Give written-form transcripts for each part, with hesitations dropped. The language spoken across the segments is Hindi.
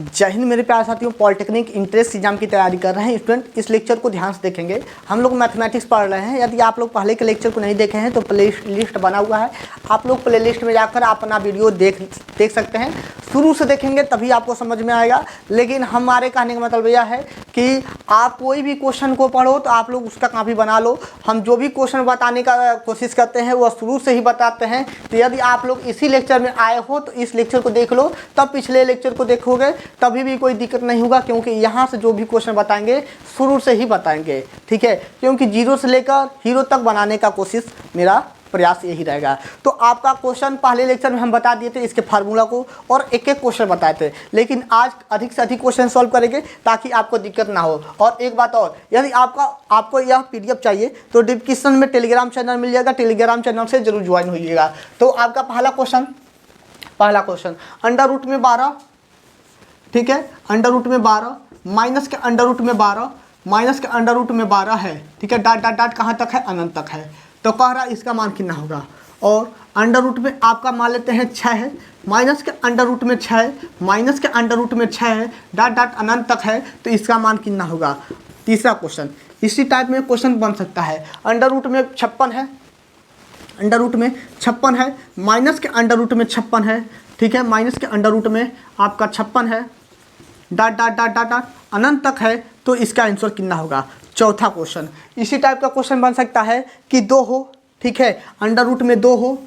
जय हिंद मेरे प्यारे साथियों। पॉलिटेक्निक इंट्रेंस एग्जाम की तैयारी कर रहे हैं स्टूडेंट, इस लेक्चर को ध्यान से देखेंगे। हम लोग मैथमेटिक्स पढ़ रहे हैं। यदि आप लोग पहले के लेक्चर को नहीं देखे हैं तो प्ले लिस्ट बना हुआ है, आप लोग प्ले लिस्ट में जाकर अपना वीडियो देख सकते हैं। शुरू से देखेंगे तभी आपको समझ में आएगा। लेकिन हमारे कहने का मतलब यह है कि आप कोई भी क्वेश्चन को पढ़ो तो आप लोग उसका कॉपी बना लो। हम जो भी क्वेश्चन बताने का कोशिश करते हैं वह शुरू से ही बताते हैं। तो यदि आप लोग इसी लेक्चर में आए हो तो इस लेक्चर को देख लो, तब पिछले लेक्चर को देखोगे तभी भी कोई दिक्कत नहीं होगा, क्योंकि यहाँ से जो भी क्वेश्चन बताएंगे शुरू से ही बताएंगे, ठीक है। क्योंकि जीरो से लेकर हीरो तक बनाने का कोशिश मेरा प्रयास यही रहेगा। तो आपका क्वेश्चन पहले लेक्चर में हम बता दिए थे इसके फार्मूला को, और एक एक क्वेश्चन बताए थे। लेकिन आज अधिक से अधिक क्वेश्चन सॉल्व करेंगे ताकि आपको दिक्कत ना हो। और एक बात और, यदि आपको यह पीडीएफ चाहिए तो डिस्क्रिप्शन में टेलीग्राम चैनल मिल जाएगा, टेलीग्राम चैनल से जरूर ज्वाइन होइएगा। तो आपका पहला क्वेश्चन अंडर रूट में 12, ठीक है। अंडर रूट में 12 माइनस के अंडर रूट में 12 माइनस के अंडर रूट में 12 है, ठीक है। डाट डाट डाट कहाँ तक है? अनंत तक है। तो कह रहा है इसका मान कितना होगा। और अंडर रूट में आपका मान लेते हैं 6 है, माइनस के अंडर रूट में 6 है, माइनस के अंडर रूट में 6 है, डाट डाट अनंत तक है, तो इसका मान कितना होगा। तीसरा क्वेश्चन इसी टाइप में क्वेश्चन बन सकता है। अंडर रूट में 56 है, अंडर रूट में 56 है, माइनस के अंडर रूट में 56 है, ठीक है। माइनस के अंडर रूट में आपका 56 है, dot dot dot dot dot अनंत तक है, तो इसका आंसर कितना होगा। चौथा क्वेश्चन इसी टाइप का क्वेश्चन बन सकता है कि 2 हो, ठीक है। अंडर रूट में 2 हो,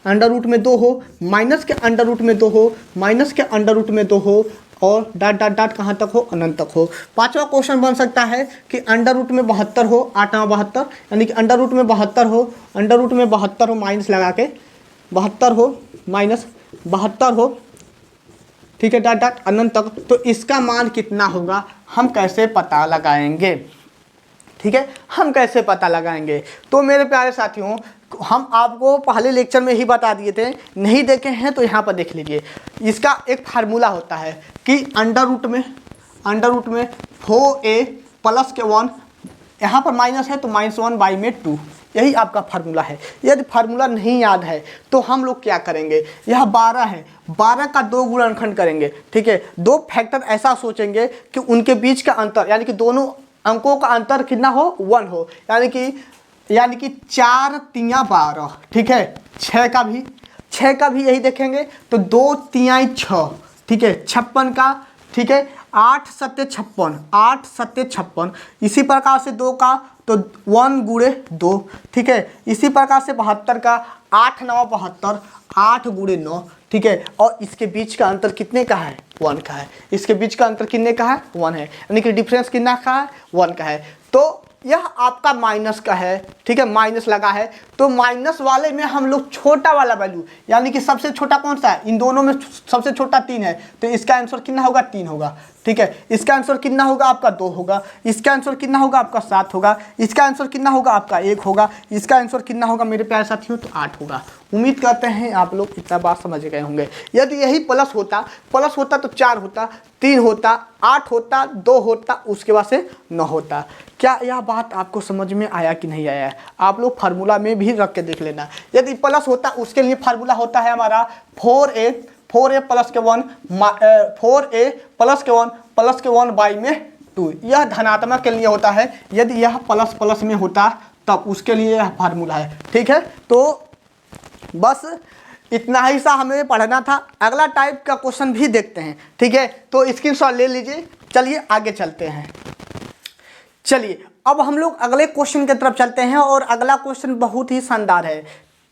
अंडर रूट में 2 हो, माइनस के अंडर रूट में 2 हो, माइनस के अंडर रूट में 2 हो, और डाट डाट डाट कहाँ तक हो? अनंत तक हो। पांचवा क्वेश्चन बन सकता है कि अंडर रूट में 72 हो, 8वां 72, यानी कि अंडर रूट में 72 हो, अंडर रूट में 72 हो, माइनस लगा के 72 हो, माइनस 72 हो, ठीक है, डाट डाट अनंत तक, तो इसका मान कितना होगा हम कैसे पता लगाएंगे, ठीक है। हम कैसे पता लगाएंगे? तो मेरे प्यारे साथियों, हम आपको पहले लेक्चर में ही बता दिए थे, नहीं देखे हैं तो यहाँ पर देख लीजिए। इसका एक फार्मूला होता है कि अंडर रूट में 4a प्लस के 1, यहाँ पर माइनस है तो -1/2, यही आपका फार्मूला है। यदि फार्मूला नहीं याद है तो हम लोग क्या करेंगे, यह 12 है, 12 का 2 गुणनखंड करेंगे, ठीक है। 2 फैक्टर ऐसा सोचेंगे कि उनके बीच का अंतर, यानी कि दोनों अंकों का अंतर कितना हो? 1 हो, यानी कि 4 तिया 12, ठीक है। 6 का भी यही देखेंगे तो 2 तिया 6, ठीक है। 56 का, ठीक है, 8 सत्ते 56, 8 सत्ते 56। इसी प्रकार से 2 का तो 1 गुणे 2, ठीक है। इसी प्रकार से 72 का 8 9 72, 8 गुणे 9, ठीक है। और इसके बीच का अंतर कितने का है? 1 का है। इसके बीच का अंतर कितने का है? 1 है, यानी कि डिफरेंस कितना का है? 1 का है। तो यह आपका माइनस का है, ठीक है, माइनस लगा है। तो माइनस वाले में हम लोग छोटा वाला वैल्यू, यानी कि सबसे छोटा कौन सा है? इन दोनों में सबसे छोटा 3 है, तो इसका आंसर कितना होगा? 3 होगा, ठीक है। इसका आंसर कितना होगा? आपका 2 होगा। इसका आंसर कितना होगा? आपका 7 होगा। इसका आंसर कितना होगा? आपका 1 होगा। इसका आंसर कितना होगा मेरे प्यारे साथियों? तो 8 होगा। उम्मीद करते हैं आप लोग इतना बात समझ गए होंगे। यदि यही प्लस होता तो 4 होता, 3 होता, 8 होता, 2 होता, उसके बाद से 9 होता। क्या यह बात आपको समझ में आया कि नहीं आया? आप लोग फार्मूला में भी रख के देख लेना। यदि प्लस होता उसके लिए फार्मूला होता है हमारा 4a प्लस के 1, 4a प्लस के 1/2। यह धनात्मक के लिए होता है। यदि यह प्लस प्लस में होता तब उसके लिए यह फार्मूला है, ठीक है। तो बस इतना ही सा हमें पढ़ना था। अगला टाइप का क्वेश्चन भी देखते हैं, ठीक है। तो स्क्रीनशॉट ले लीजिए। चलिए आगे चलते हैं। चलिए अब हम लोग अगले क्वेश्चन की तरफ चलते हैं, और अगला क्वेश्चन बहुत ही शानदार है,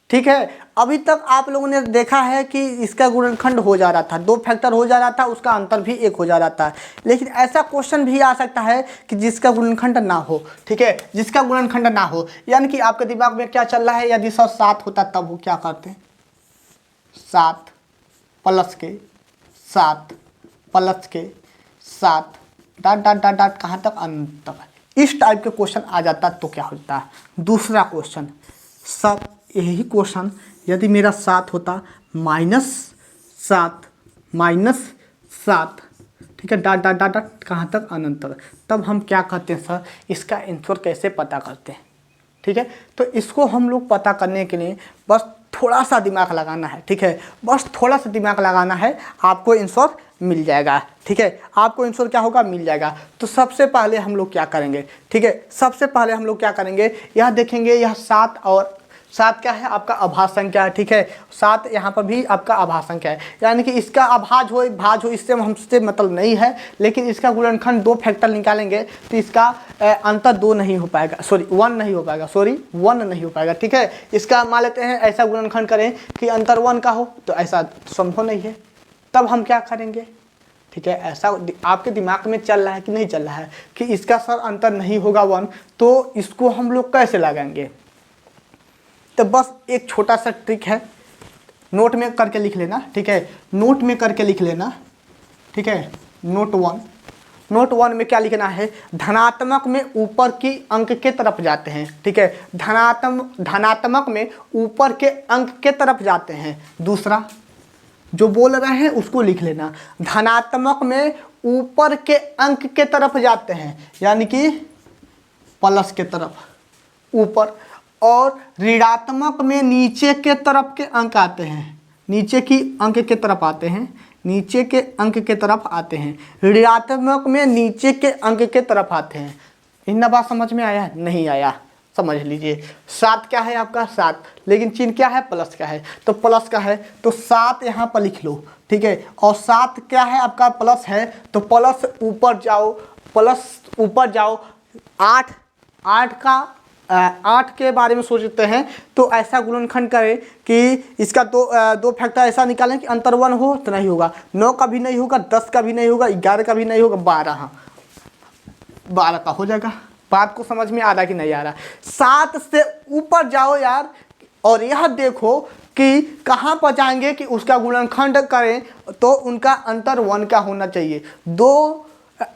ठीक है। अभी तक आप लोगों ने देखा है कि इसका गुणनखंड हो जा रहा था, 2 फैक्टर हो जा रहा था, उसका अंतर भी 1 हो जा रहा था। लेकिन ऐसा क्वेश्चन भी आ सकता है कि जिसका गुणनखंड ना हो, ठीक है, जिसका गुणनखंड ना हो। यानी कि आपके दिमाग में क्या चल रहा है? यदि 7 होता तब वो क्या करते? 7 प्लस के 7 प्लस के 7, डाट डाट डाट डाट कहाँ तक? अनंत तक। इस टाइप के क्वेश्चन आ जाता तो क्या होता? दूसरा क्वेश्चन, सब यही क्वेश्चन यदि मेरा 7 होता, -7, ठीक है, डाट डाट डाट डाट कहाँ तक? अनंत तक। तब हम क्या करते हैं सर, इसका आंसर कैसे पता करते हैं, ठीक है। तो इसको हम लोग पता करने के लिए बस थोड़ा सा दिमाग लगाना है, ठीक है। बस थोड़ा सा दिमाग लगाना है, आपको आंसर मिल जाएगा। ठीक है, आपको आंसर क्या होगा, मिल जाएगा। तो सबसे पहले हम लोग क्या करेंगे, ठीक है, सबसे पहले हम लोग क्या करेंगे, यह देखेंगे यह 7 और 7 क्या है, आपका अभाज्य संख्या है। ठीक है, 7 यहाँ पर भी आपका अभाज्य संख्या है, यानी कि इसका अभाज्य हो भाज्य हो इससे हमसे मतलब नहीं है, लेकिन इसका गुणनखंड 2 फैक्टर निकालेंगे तो इसका अंतर 2 नहीं हो पाएगा, सॉरी 1 नहीं हो पाएगा, सॉरी 1 नहीं हो पाएगा। ठीक है, इसका मान लेते हैं ऐसा गुणनखंड करें कि अंतर 1 का हो, तो ऐसा संभव नहीं है, तब हम क्या करेंगे। ठीक है, ऐसा आपके दिमाग में चल रहा है कि नहीं चल रहा है कि इसका सर अंतर नहीं होगा 1, तो इसको हम लोग कैसे लगाएंगे। तो बस एक छोटा सा ट्रिक है, नोट में करके लिख लेना। ठीक है, नोट में करके लिख लेना। ठीक है, नोट 1 में क्या लिखना है, धनात्मक में ऊपर की अंक के तरफ जाते हैं। ठीक है, धनात्मक में ऊपर के अंक के तरफ जाते हैं। दूसरा जो बोल रहे हैं उसको लिख लेना, धनात्मक में ऊपर के अंक के तरफ जाते हैं, यानी कि प्लस के तरफ ऊपर, और ऋणात्मक में नीचे के तरफ के अंक आते हैं, नीचे की अंक के तरफ आते हैं, नीचे के अंक के तरफ आते हैं, ऋणात्मक में नीचे के अंक के तरफ आते हैं। इतना बात समझ में आया, नहीं आया, समझ लीजिए। 7 क्या है आपका 7, लेकिन चिन्ह क्या है, प्लस का है, तो प्लस का है तो 7 यहाँ पर लिख लो। ठीक है, और 7 क्या है आपका प्लस है, तो प्लस ऊपर जाओ, प्लस ऊपर जाओ, 8 के बारे में सोचते हैं तो ऐसा गुणनखंड करें कि इसका दो फैक्टर ऐसा निकालें कि अंतर 1 हो, तो नहीं होगा, 9 का भी नहीं होगा, 10 का भी नहीं होगा, 11 का भी नहीं होगा, 12 का हो जाएगा। बात को समझ में आ रहा कि नहीं आ रहा। 7 से ऊपर जाओ यार, और यह देखो कि कहाँ पर जाएंगे कि उसका गुणनखंड करें तो उनका अंतर 1 का होना चाहिए। 2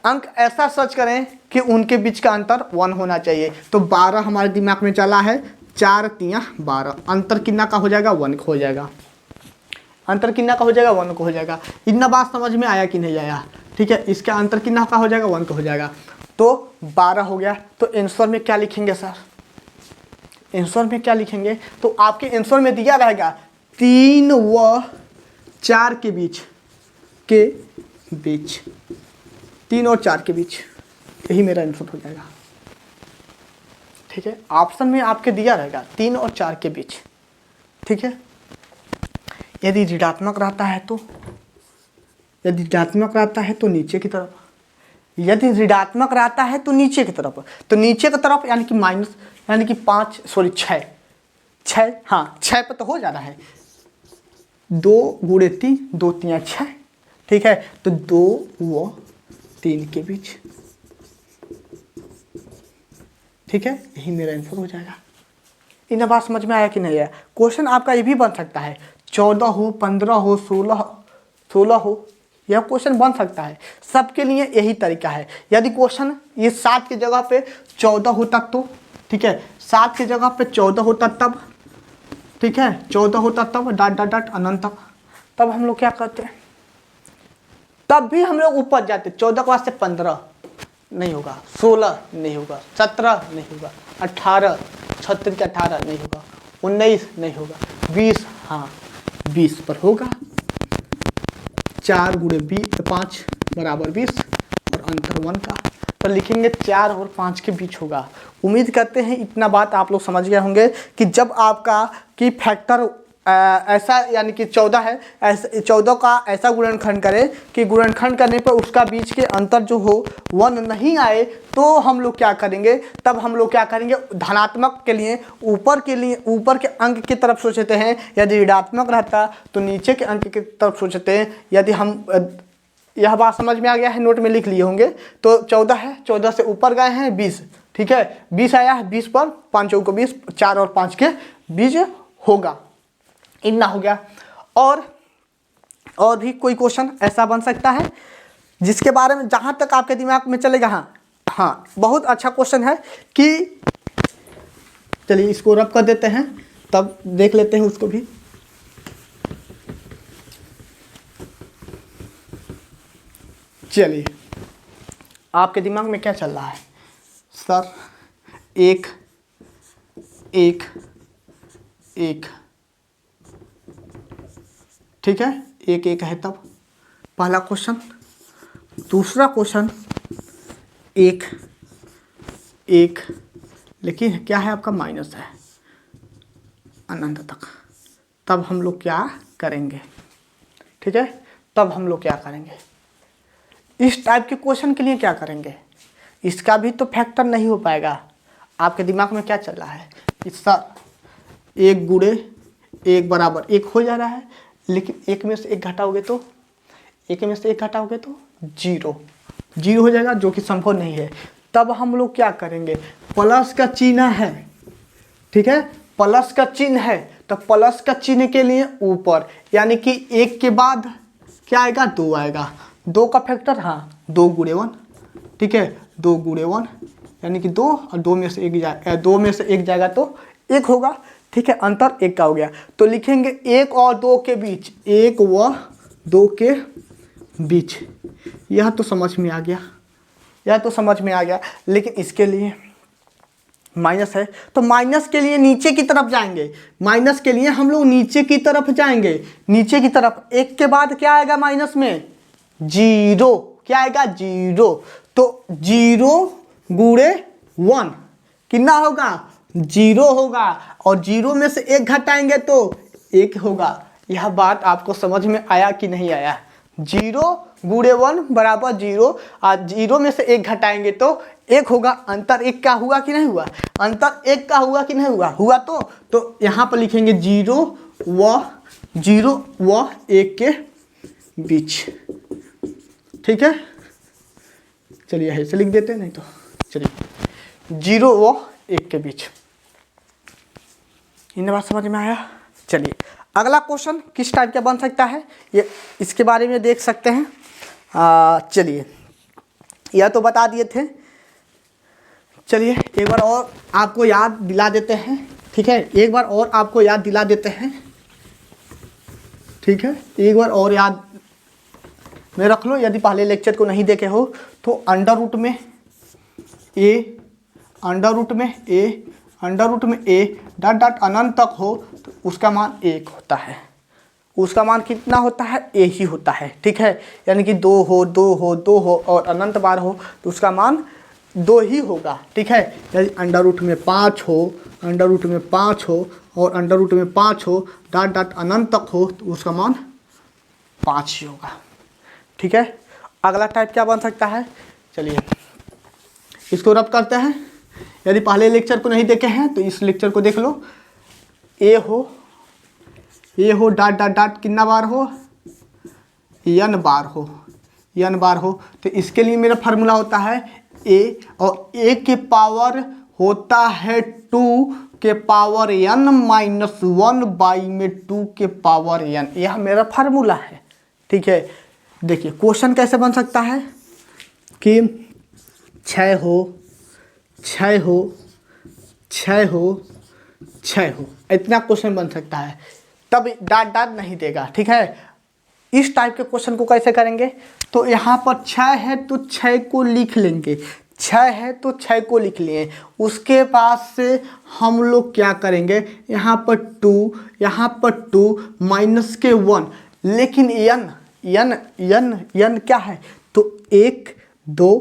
अंक ऐसा सर्च करें कि उनके बीच का अंतर 1 होना चाहिए। तो 12 हमारे दिमाग में चला है, 4 3 12, अंतर कितना का हो जाएगा, 1 हो जाएगा। अंतर कितना का हो जाएगा, 1 को हो जाएगा। इतना बात समझ में आया कि नहीं आया। ठीक है, इसका अंतर कितना का हो जाएगा, 1 का हो जाएगा। तो 12 हो गया। तो आंसर में क्या लिखेंगे सर, आंसर में क्या लिखेंगे, तो आपके आंसर में दिया रहेगा 3 व 4 के बीच 3 और 4 के बीच, यही मेरा आंसर हो जाएगा। ठीक है, ऑप्शन में आपके दिया रहेगा 3 और 4 के बीच। ठीक है, यदि ऋणात्मक रहता है तो नीचे की तरफ, यदि ऋणात्मक रहता है तो नीचे की तरफ, तो नीचे की तरफ यानी कि माइनस, यानी कि 5 सॉरी 6, हाँ 6 पर तो हो जा रहा है, 2 × 3 2 3 6। ठीक है, तो 2 व 3 के बीच। ठीक है, यही मेरा आंसर हो जाएगा। इन बात समझ में आया कि नहीं आया। क्वेश्चन आपका ये भी बन सकता है, 14 हो, 15 हो, 16 हो, यह क्वेश्चन बन सकता है। सबके लिए यही तरीका है। यदि क्वेश्चन ये 7 की जगह पे 14 होता तो, ठीक है, 7 की जगह पे 14 होता तब, ठीक है, 14 होता तब डॉट अनंत तब हम लोग क्या करते हैं, तब भी हम लोग ऊपर जाते। 14 के बाद से 15 नहीं होगा, 16 नहीं होगा, 17 नहीं होगा, 18 36 के 18 नहीं होगा, 19 नहीं होगा, 20 हाँ 20 पर होगा। 4 × 5 = 20 और अंतर 1 का, तो लिखेंगे 4 और 5 के बीच होगा। उम्मीद करते हैं इतना बात आप लोग समझ गए होंगे कि जब आपका की फैक्टर ऐसा यानी कि 14 है, ऐसा 14 का ऐसा गुणनखंड करें कि गुणनखंड करने पर उसका बीच के अंतर जो हो 1 नहीं आए, तो हम लोग क्या करेंगे, तब हम लोग क्या करेंगे, धनात्मक के लिए ऊपर के अंक की तरफ सोचते हैं, यदि ऋणात्मक रहता तो नीचे के अंक की तरफ सोचते हैं। यदि हम यह बात समझ में आ गया है, नोट में लिख लिए होंगे। तो 14 है, 14 से ऊपर गए हैं 20, ठीक है, 20 आया है, 20 पर 5 × 20 4 और 5 के बीच होगा। इतना हो गया। और भी कोई क्वेश्चन ऐसा बन सकता है जिसके बारे में जहाँ तक आपके दिमाग में चलेगा। हाँ बहुत अच्छा क्वेश्चन है कि चलिए इसको रब कर देते हैं, तब देख लेते हैं उसको भी। चलिए आपके दिमाग में क्या चल रहा है, सर 1 1 1, ठीक है, 1 1 है, तब पहला क्वेश्चन। दूसरा क्वेश्चन एक एक, लेकिन क्या है आपका माइनस है अनंत तक। तब हम लोग क्या करेंगे, ठीक है, तब हम लोग क्या करेंगे, इस टाइप के क्वेश्चन के लिए क्या करेंगे, इसका भी तो फैक्टर नहीं हो पाएगा। आपके दिमाग में क्या चल रहा है, इसका एक गुणे एक बराबर एक हो जा रहा है, लेकिन एक में से एक घटाओगे तो, एक में से एक घटाओगे तो जीरो, जीरो हो जाएगा, जो कि संभव नहीं है। तब हम लोग क्या करेंगे, प्लस का चिन्ह है, ठीक है, प्लस का चिन्ह है, तो प्लस का चिन्ह के लिए ऊपर, यानी कि एक के बाद क्या आएगा, दो आएगा, दो का फैक्टर, हाँ, दो गुणे वन, ठीक है, दो गुणे वन यानी कि दो, और दो में से एक जाएगा, दो में से एक जाएगा तो एक होगा, ठीक है, अंतर एक का हो गया। तो लिखेंगे एक और दो के बीच, एक व दो के बीच। यह तो समझ में आ गया, यह तो समझ में आ गया, लेकिन इसके लिए माइनस है, तो माइनस के लिए नीचे की तरफ जाएंगे, माइनस के लिए हम लोग नीचे की तरफ जाएंगे, नीचे की तरफ। एक के बाद क्या आएगा माइनस में, जीरो, क्या आएगा, जीरो। तो जीरो गुणे वन कितना होगा, जीरो होगा, और जीरो में से एक घटाएंगे तो एक होगा। यह बात आपको समझ में आया कि नहीं आया, जीरो गुणे वन बराबर जीरो, और जीरो में से एक घटाएंगे तो एक होगा, अंतर एक का हुआ कि नहीं हुआ, अंतर एक का हुआ कि नहीं हुआ, हुआ तो यहाँ पर लिखेंगे जीरो व एक के बीच, ठीक है। चलिए ऐसे लिख देते हैं, नहीं तो चलिए जीरो व एक के बीच। इन बात समझ में आया। चलिए अगला क्वेश्चन किस टाइप का बन सकता है, ये इसके बारे में देख सकते हैं। चलिए यह तो बता दिए थे, चलिए एक बार और आपको याद दिला देते हैं, ठीक है, एक बार और आपको याद दिला देते हैं, ठीक है, एक बार और याद में रख लो। यदि पहले लेक्चर को नहीं देखे हो तो अंडर रूट में ए डॉट डॉट अनंत तक हो तो उसका मान एक होता है, उसका मान कितना होता है, ए ही होता है, ठीक है, यानी कि दो हो और अनंत बार हो तो उसका मान दो ही होगा, ठीक है। यदि अंडर रूट में पाँच हो और अंडर रूट में पाँच हो डॉट डॉट अनंत तक हो तो उसका मान पाँच ही होगा, ठीक है। अगला टाइप क्या बन सकता है, चलिए इसको रब करते हैं। यदि पहले लेक्चर को नहीं देखे हैं तो इस लेक्चर को देख लो। ए हो डॉट डॉट डॉट कितना बार हो, n बार हो तो इसके लिए मेरा फार्मूला होता है ए, और ए के पावर होता है 2 के पावर n माइनस 1 बाई में 2 के पावर n, यह मेरा फार्मूला है, ठीक है। देखिए क्वेश्चन कैसे बन सकता है कि 6 हो, इतना क्वेश्चन बन सकता है, तब डाट डाट नहीं देगा, ठीक है। इस टाइप के क्वेश्चन को कैसे करेंगे, तो यहाँ पर 6 है तो 6 को लिख लेंगे, 6 है तो 6 को लिख लिए, उसके बाद से हम लोग क्या करेंगे, यहाँ पर 2 माइनस के 1, लेकिन n क्या है, तो 1 2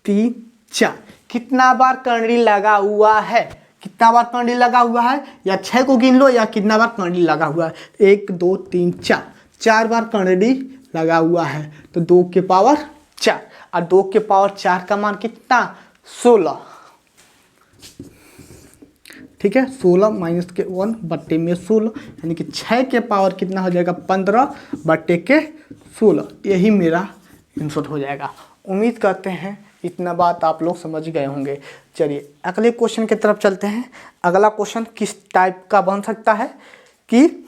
3 4 कितना बार कर्णरी लगा हुआ है, कितना बार कर्णरी लगा हुआ है, या 6 को गिन लो या कितना बार कर्णरी लगा हुआ है, 1 2 3 4, 4 बार कर्णरी लगा हुआ है, तो 2 के पावर 4, और 2 के पावर 4 का मान कितना, 16, ठीक है, 16 माइनस के 1 बट्टे में 16, यानी कि 6 के पावर कितना हो जाएगा, 15 बट्टे के 16, यही मेरा आंसर हो जाएगा। उम्मीद करते हैं इतना बात आप लोग समझ गए होंगे। चलिए अगले क्वेश्चन की तरफ चलते हैं। अगला क्वेश्चन किस टाइप का बन सकता है कि,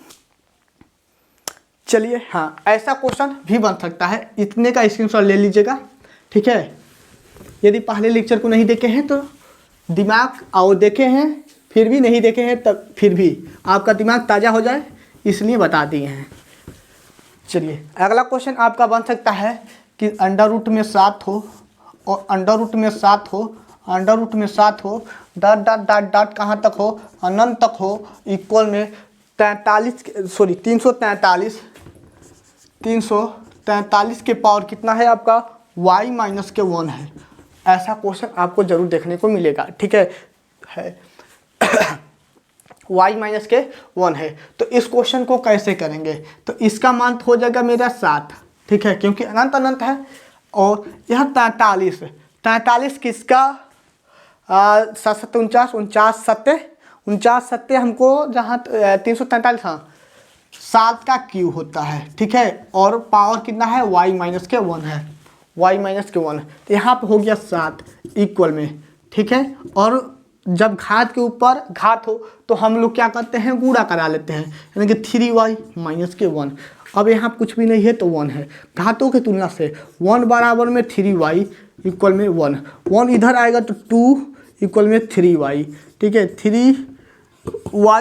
चलिए हाँ, ऐसा क्वेश्चन भी बन सकता है, इतने का स्क्रीनशॉट ले लीजिएगा, ठीक है। यदि पहले लेक्चर को नहीं देखे हैं तो दिमाग, और देखे हैं फिर भी नहीं देखे हैं तब फिर भी आपका दिमाग ताज़ा हो जाए इसलिए बता दिए हैं। चलिए अगला क्वेश्चन आपका बन सकता है कि अंडर रूट में 7 हो और अंडर रूट में 7 हो डॉट डॉट डॉट डॉट कहाँ तक हो, अनंत तक हो, इक्वल में 343 43 के पावर कितना है आपका y माइनस के 1 है। ऐसा क्वेश्चन आपको जरूर देखने को मिलेगा, ठीक है y माइनस के 1 है। तो इस क्वेश्चन को कैसे करेंगे, तो इसका मान हो जाएगा मेरा 7, ठीक है, क्योंकि अनंत अनंत है। और यह 43 किसका 7 7 49 सत्ते हमको जहाँ 343, हाँ 7 का क्यू होता है, ठीक है। और पावर कितना है y माइनस के 1 है, y माइनस के 1 है। तो यहाँ पे हो गया 7 इक्वल में, ठीक है। और जब घात के ऊपर घात हो तो हम लोग क्या करते हैं, गुणा करा लेते हैं, यानी कि 3y माइनस के 1। अब यहाँ कुछ भी नहीं है तो 1 है, घातों की तुलना से 1 बराबर में 3y इक्वल में 1 इधर आएगा तो 2 इक्वल में 3y, ठीक है। 3y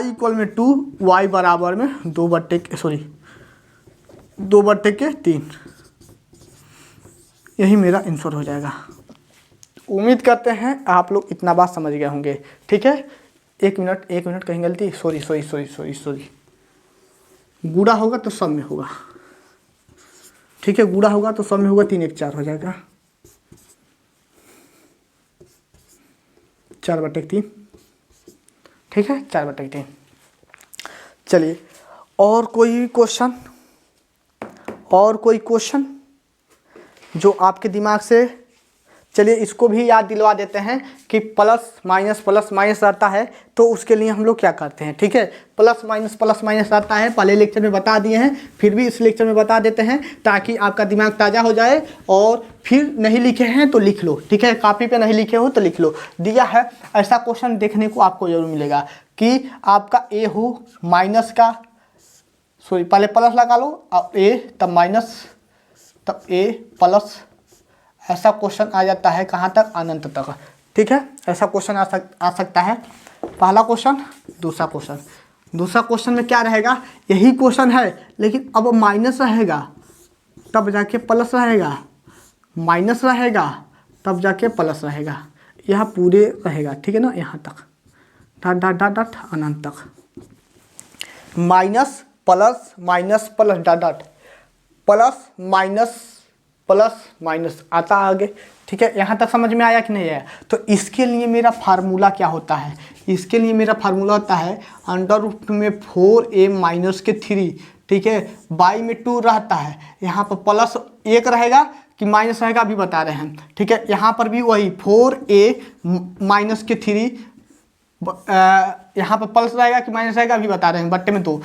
इक्वल में 2, y बराबर में 2/3, यही मेरा आंसर हो जाएगा। उम्मीद करते हैं आप लोग इतना बात समझ गए होंगे, ठीक है। एक मिनट कहीं गलती, सॉरी, गुणा होगा तो सब में होगा, ठीक है, गुणा होगा तो सब में होगा, 3 1 4 हो जाएगा, 4/3, ठीक है, 4/3। चलिए और कोई क्वेश्चन जो आपके दिमाग से, चलिए इसको भी याद दिलवा देते हैं कि प्लस माइनस रहता है तो उसके लिए हम लोग क्या करते हैं, ठीक है। प्लस माइनस रहता है, पहले लेक्चर में बता दिए हैं, फिर भी इस लेक्चर में बता देते हैं ताकि आपका दिमाग ताज़ा हो जाए। और फिर नहीं लिखे हैं तो लिख लो, ठीक है, कॉपी पे नहीं लिखे हो तो लिख लो, दिया है। ऐसा क्वेश्चन देखने को आपको जरूर मिलेगा कि आपका ए हो माइनस का, सॉरी पहले प्लस लगा लो, अब ए तब माइनस तब ए प्लस, ऐसा क्वेश्चन आ जाता है कहाँ तक, अनंत तक, ठीक है। ऐसा क्वेश्चन आ सकता है। पहला क्वेश्चन, दूसरा क्वेश्चन में क्या रहेगा, यही क्वेश्चन है लेकिन अब माइनस रहेगा तब जाके प्लस रहेगा, माइनस रहेगा तब जाके प्लस रहेगा, यह पूरे रहेगा, ठीक है ना, यहाँ तक डॉट अनंत तक, minus plus dot plus minus आता आगे, ठीक है। यहाँ तक समझ में आया कि नहीं आया। तो इसके लिए मेरा फार्मूला क्या होता है, इसके लिए मेरा फार्मूला होता है √2 में 4a माइनस के 3, ठीक है, बाई में 2 रहता है, यहाँ पर प्लस 1 रहेगा कि माइनस रहेगा अभी बता रहे हैं, ठीक है। यहाँ पर भी वही 4a माइनस के 3, यहाँ पर प्लस रहेगा कि माइनस रहेगा अभी बता रहे हैं, बट्टे में 2,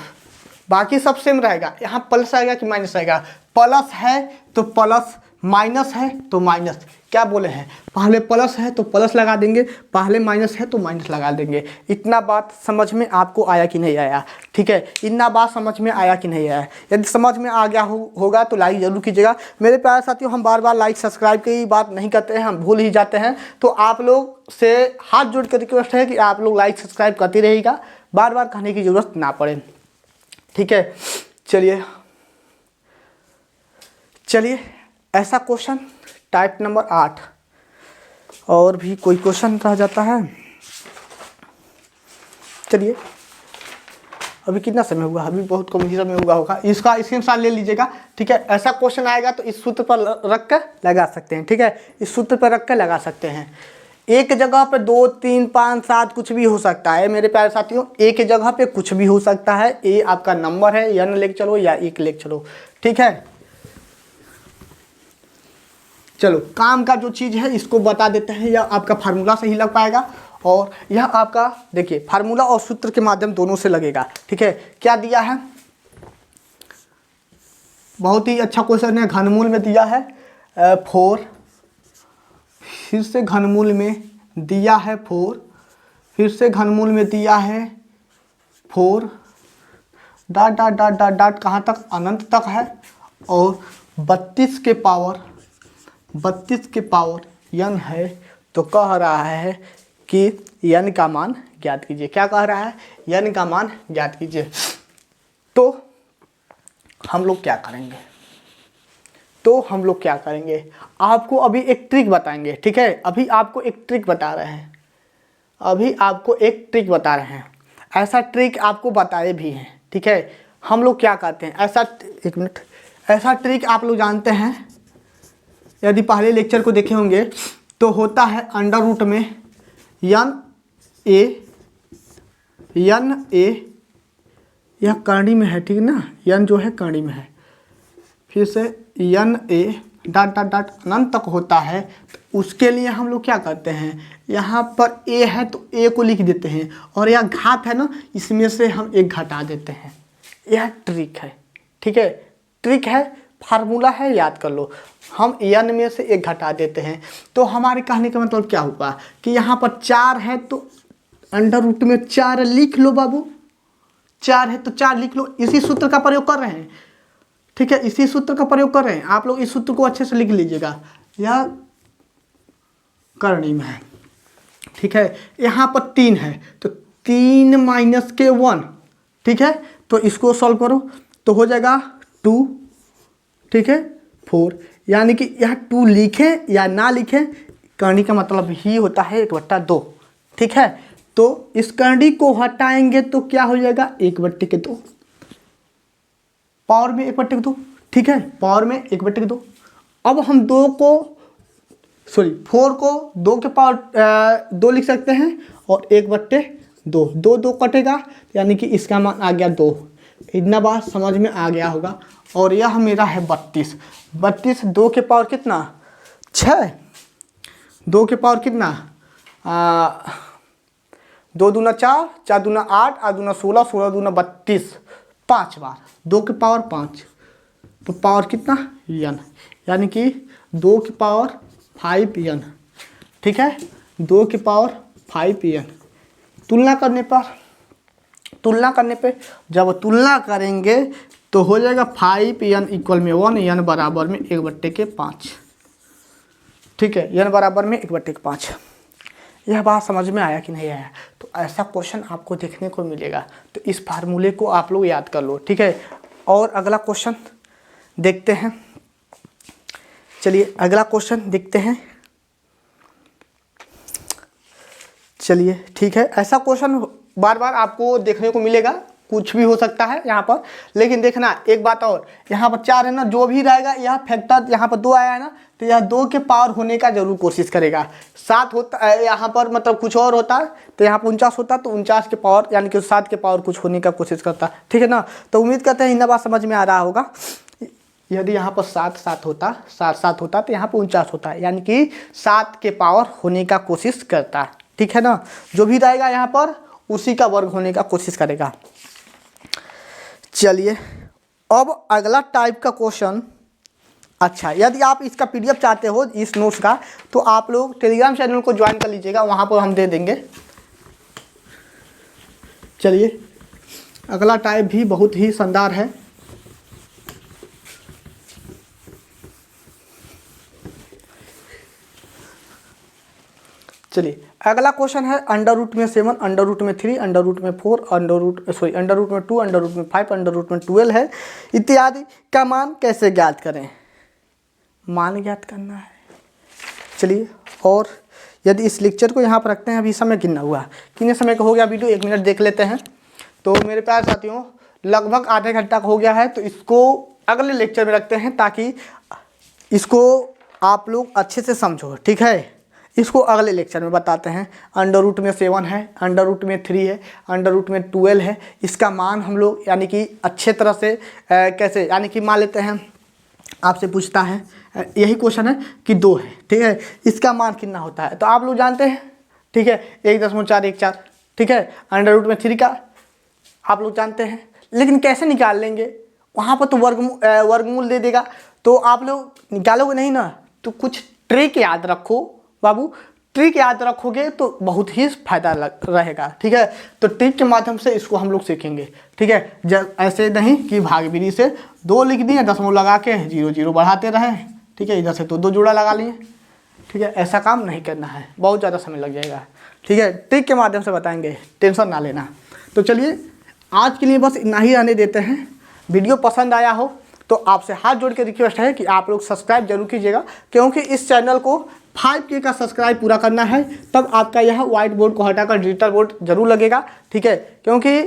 बाकी सब सेम रहेगा। यहाँ प्लस आएगा कि माइनस आएगा, प्लस है तो प्लस, माइनस है तो माइनस, क्या बोले हैं, पहले प्लस है तो प्लस लगा देंगे, पहले माइनस है तो माइनस लगा देंगे। इतना बात समझ में आपको आया कि नहीं आया, ठीक है, इतना बात समझ में आया कि नहीं आया। यदि समझ में आ गया होगा तो लाइक ज़रूर कीजिएगा। मेरे प्यारे साथियों, हम बार बार लाइक सब्सक्राइब की बात नहीं करते हैं, हम भूल ही जाते हैं, तो आप लोग से हाथ जोड़ कर रिक्वेस्ट है कि आप लोग लाइक सब्सक्राइब करते रहिएगा, बार बार कहने की ज़रूरत ना पड़े, ठीक है। चलिए ऐसा क्वेश्चन टाइप नंबर 8, और भी कोई क्वेश्चन रह जाता है। चलिए अभी कितना समय हुआ, अभी बहुत कम ही समय हुआ होगा, इसका स्क्रीनशॉट ले लीजिएगा, ठीक है। ऐसा क्वेश्चन आएगा तो इस सूत्र पर रख कर लगा सकते हैं, ठीक है, इस सूत्र पर रख कर लगा सकते हैं। एक जगह पे 2 3 5 7 कुछ भी हो सकता है मेरे प्यारे साथियों, एक जगह पे कुछ भी हो सकता है। ए आपका नंबर है, n लेक्चर हो या 1 लेक्चर हो, ठीक है। चलो काम का जो चीज़ है इसको बता देते हैं, या आपका फार्मूला से ही लग पाएगा, और यह आपका देखिए फार्मूला और सूत्र के माध्यम दोनों से लगेगा, ठीक है। क्या दिया है, बहुत ही अच्छा क्वेश्चन है, घनमूल में दिया है 4, फिर से घनमूल में दिया है 4, फिर से घनमूल में दिया है 4, dot dot dot dot dot कहाँ तक, अनंत तक है। और 32 के पावर n है, तो कह रहा है कि n का मान ज्ञात कीजिए। क्या कह रहा है, n का मान ज्ञात कीजिए। तो हम लोग क्या करेंगे, आपको अभी एक ट्रिक बताएंगे, ठीक है। अभी आपको एक ट्रिक बता रहे हैं, ऐसा ट्रिक आपको बताए भी हैं, ठीक है। हम लोग क्या करते हैं, ऐसा ट्रिक आप लोग जानते हैं, यदि पहले लेक्चर को देखे होंगे तो होता है अंडर रूट में एन ए, यह करनी में है, ठीक है ना, एन जो है करनी में है, फिर से N A dot dot dot अनंत तक होता है। तो उसके लिए हम लोग क्या करते हैं, यहाँ पर ए है तो ए को लिख देते हैं, और यह घात है ना, इसमें से हम एक घटा देते हैं। यह ट्रिक है, ठीक है, ट्रिक है, फार्मूला है, याद कर लो। हम एन में से एक घटा देते हैं, तो हमारे कहने का मतलब क्या हुआ कि यहाँ पर 4 है तो अंडर रूट में 4 लिख लो बाबू, 4 है तो 4 लिख लो। इसी सूत्र का प्रयोग कर रहे हैं, ठीक है, इसी सूत्र का प्रयोग कर रहे हैं। आप लोग इस सूत्र को अच्छे से लिख लीजिएगा, यह करनी में है, ठीक है। यहाँ पर 3 है तो 3 माइनस के 1, ठीक है, तो इसको सॉल्व करो तो हो जाएगा 2, ठीक है, 4। यानी कि यह 2 लिखें या ना लिखें, करनी का मतलब ही होता है 1/2, ठीक है। तो इस करनी को हटाएंगे तो क्या हो जाएगा, 1/2, पावर में 1/2, ठीक है, पावर में 1/2। अब हम 4 को 2 के पावर 2 लिख सकते हैं, और 1/2, 2 कटेगा, यानी कि इसका मान आ गया 2। इतना बात समझ में आ गया होगा। और यह मेरा है 32, 2 के पावर कितना, 6, 2 के पावर कितना, 2 दूना 4, 4 दूना 8, 8 दूना 16, 16 दूना 32, 5 बार, 2 के पावर 5, तो पावर कितना n, यानी कि 2 की पावर 5n, ठीक है, 2 की पावर 5n। तुलना करने पे जब तुलना करेंगे तो हो जाएगा 5n इक्वल में 1, n बराबर में 1/5, ठीक है, n बराबर में 1/5। यह बात समझ में आया कि नहीं आया? तो ऐसा क्वेश्चन आपको देखने को मिलेगा, तो इस फार्मूले को आप लोग याद कर लो, ठीक है। और अगला क्वेश्चन देखते हैं, चलिए अगला क्वेश्चन देखते हैं, चलिए ठीक है। ऐसा क्वेश्चन बार बार आपको देखने को मिलेगा, कुछ भी हो सकता है यहाँ पर, लेकिन देखना एक बात और, यहाँ पर 4 है ना, जो भी रहेगा यह फैक्टर, यहाँ पर 2 आया है ना, तो यह 2 के पावर होने का जरूर कोशिश करेगा। 7 होता यहाँ पर मतलब कुछ और होता तो यहाँ पर 49 होता, तो 49 के पावर यानी कि 7 के पावर कुछ होने का कोशिश करता, ठीक है ना। तो उम्मीद करते हैं इतना बात समझ में आ रहा होगा। यदि यहाँ पर 7 होता तो यहाँ पर 49 होता, यानी कि 7 के पावर होने का कोशिश करता, ठीक है ना। जो भी रहेगा यहाँ पर उसी का वर्ग होने का कोशिश करेगा। चलिए अब अगला टाइप का क्वेश्चन, अच्छा यदि आप इसका PDF चाहते हो इस नोट्स का, तो आप लोग टेलीग्राम चैनल को ज्वाइन कर लीजिएगा, वहाँ पर हम दे देंगे। चलिए अगला टाइप भी बहुत ही शानदार है। चलिए अगला क्वेश्चन है अंडर रूट में 7, अंडर रूट में 3, अंडर रूट में 4, अंडर रूट में 2, अंडर रूट में 5, अंडर रूट में 12 है इत्यादि का मान कैसे ज्ञात करें, मान ज्ञात करना है। चलिए, और यदि इस लेक्चर को यहाँ पर रखते हैं, अभी समय कितना हुआ, कितने समय का हो गया वीडियो, 1 मिनट देख लेते हैं। तो मेरे प्यारे साथियों लगभग आधे घंटा का हो गया है, तो इसको अगले लेक्चर में रखते हैं ताकि इसको आप लोग अच्छे से समझो, ठीक है। इसको अगले लेक्चर में बताते हैं। अंडर रूट में 7 है, अंडर रूट में 3 है, अंडर रूट में 12 है, इसका मान हम लोग यानी कि अच्छे तरह से कैसे, यानी कि मान लेते हैं आपसे पूछता है, यही क्वेश्चन है कि 2 है, ठीक है, इसका मान कितना होता है, तो आप लोग जानते हैं, ठीक है, 1.414, ठीक है। अंडर रूट में 3 का आप लोग जानते हैं, लेकिन कैसे निकाल लेंगे, वहाँ पर तो वर्गमूल दे देगा, तो आप लोग निकालोगे नहीं ना, तो कुछ ट्रिक याद रखो बाबू, ट्रिक याद रखोगे तो बहुत ही फायदा रहेगा, ठीक है। तो ट्रिक के माध्यम से इसको हम लोग सीखेंगे, ठीक है। जब ऐसे नहीं कि भागबिरी से 2 लिख दिए, दशमलव लगा के 0 0 बढ़ाते रहे, ठीक है, इधर से तो 2 जोड़ा लगा लिए, ठीक है, ऐसा काम नहीं करना है, बहुत ज़्यादा समय लग जाएगा, ठीक है। ट्रिक के माध्यम से बताएंगे, टेंशन ना लेना। तो चलिए आज के लिए बस इतना ही रहने देते हैं। वीडियो पसंद आया हो तो आपसे हाथ जोड़ के रिक्वेस्ट है कि आप लोग सब्सक्राइब जरूर कीजिएगा, क्योंकि इस चैनल को 5K का सब्सक्राइब पूरा करना है, तब आपका यह व्हाइट बोर्ड को हटाकर डिजिटल बोर्ड जरूर लगेगा, ठीक है। क्योंकि